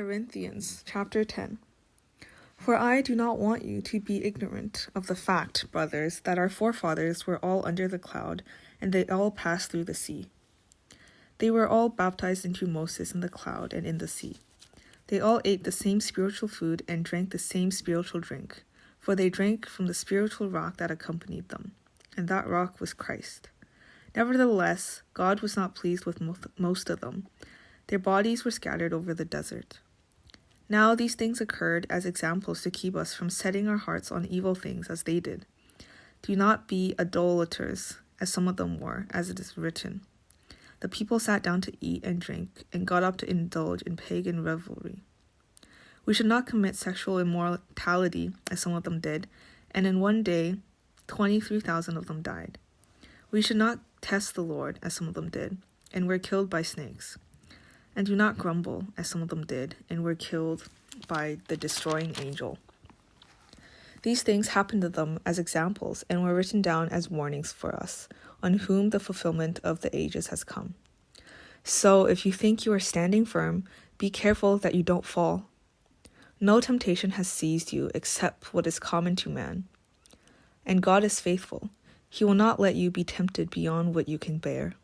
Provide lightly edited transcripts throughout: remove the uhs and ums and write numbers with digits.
Corinthians chapter 10. For I do not want you to be ignorant of the fact, brothers, that our forefathers were all under the cloud, and they all passed through the sea. They were all baptized into Moses in the cloud and in the sea. They all ate the same spiritual food and drank the same spiritual drink, for they drank from the spiritual rock that accompanied them, and that rock was Christ. Nevertheless, God was not pleased with most of them. Their bodies were scattered over the desert. Now these things occurred as examples to keep us from setting our hearts on evil things as they did. Do not be idolaters, as some of them were, as it is written. The people sat down to eat and drink, and got up to indulge in pagan revelry. We should not commit sexual immorality, as some of them did, and in one day 23,000 of them died. We should not test the Lord, as some of them did, and were killed by snakes. And do not grumble, as some of them did, and were killed by the destroying angel. These things happened to them as examples, and were written down as warnings for us, on whom the fulfillment of the ages has come. So, if you think you are standing firm, be careful that you don't fall. No temptation has seized you except what is common to man. And God is faithful. He will not let you be tempted beyond what you can bear.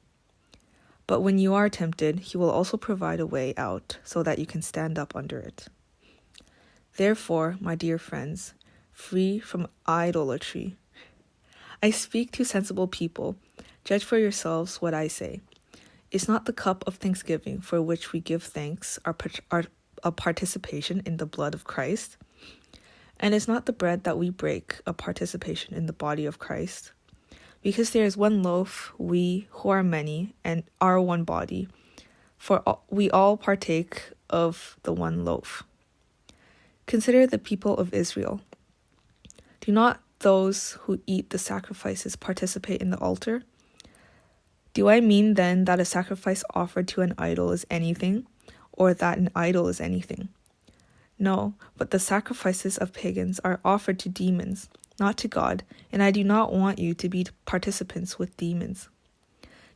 But when you are tempted, he will also provide a way out so that you can stand up under it. Therefore, my dear friends, flee from idolatry. I speak to sensible people. Judge for yourselves what I say. Is not the cup of thanksgiving for which we give thanks a participation in the blood of Christ? And is not the bread that we break a participation in the body of Christ? Because there is one loaf, we who are many, and are one body, for we all partake of the one loaf. Consider the people of Israel. Do not those who eat the sacrifices participate in the altar? Do I mean then that a sacrifice offered to an idol is anything, or that an idol is anything? No, but the sacrifices of pagans are offered to demons, not to God, and I do not want you to be participants with demons.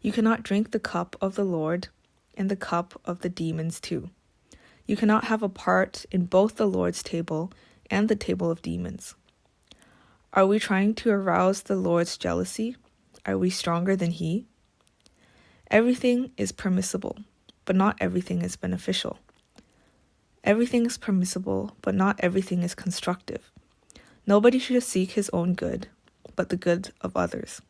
You cannot drink the cup of the Lord and the cup of the demons too. You cannot have a part in both the Lord's table and the table of demons. Are we trying to arouse the Lord's jealousy? Are we stronger than he? Everything is permissible, but not everything is beneficial. Everything is permissible, but not everything is constructive. Nobody should seek his own good, but the good of others.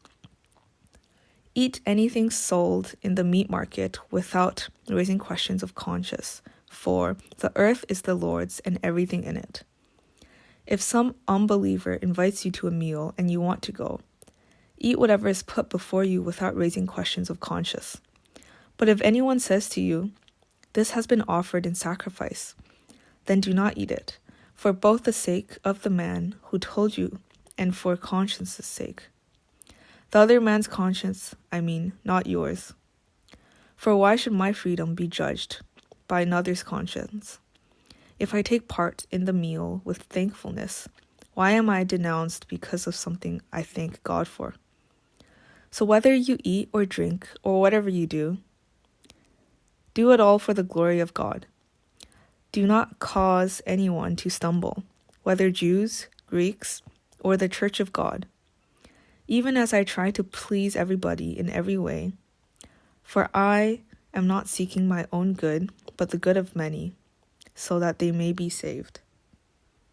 Eat anything sold in the meat market without raising questions of conscience, for the earth is the Lord's and everything in it. If some unbeliever invites you to a meal and you want to go, eat whatever is put before you without raising questions of conscience. But if anyone says to you, "This has been offered in sacrifice," then do not eat it, for both the sake of the man who told you and for conscience's sake. The other man's conscience, not yours. For why should my freedom be judged by another's conscience? If I take part in the meal with thankfulness, why am I denounced because of something I thank God for? So whether you eat or drink or whatever you do it all for the glory of God. Do not cause anyone to stumble, whether Jews, Greeks, or the church of God, even as I try to please everybody in every way. For I am not seeking my own good, but the good of many, so that they may be saved.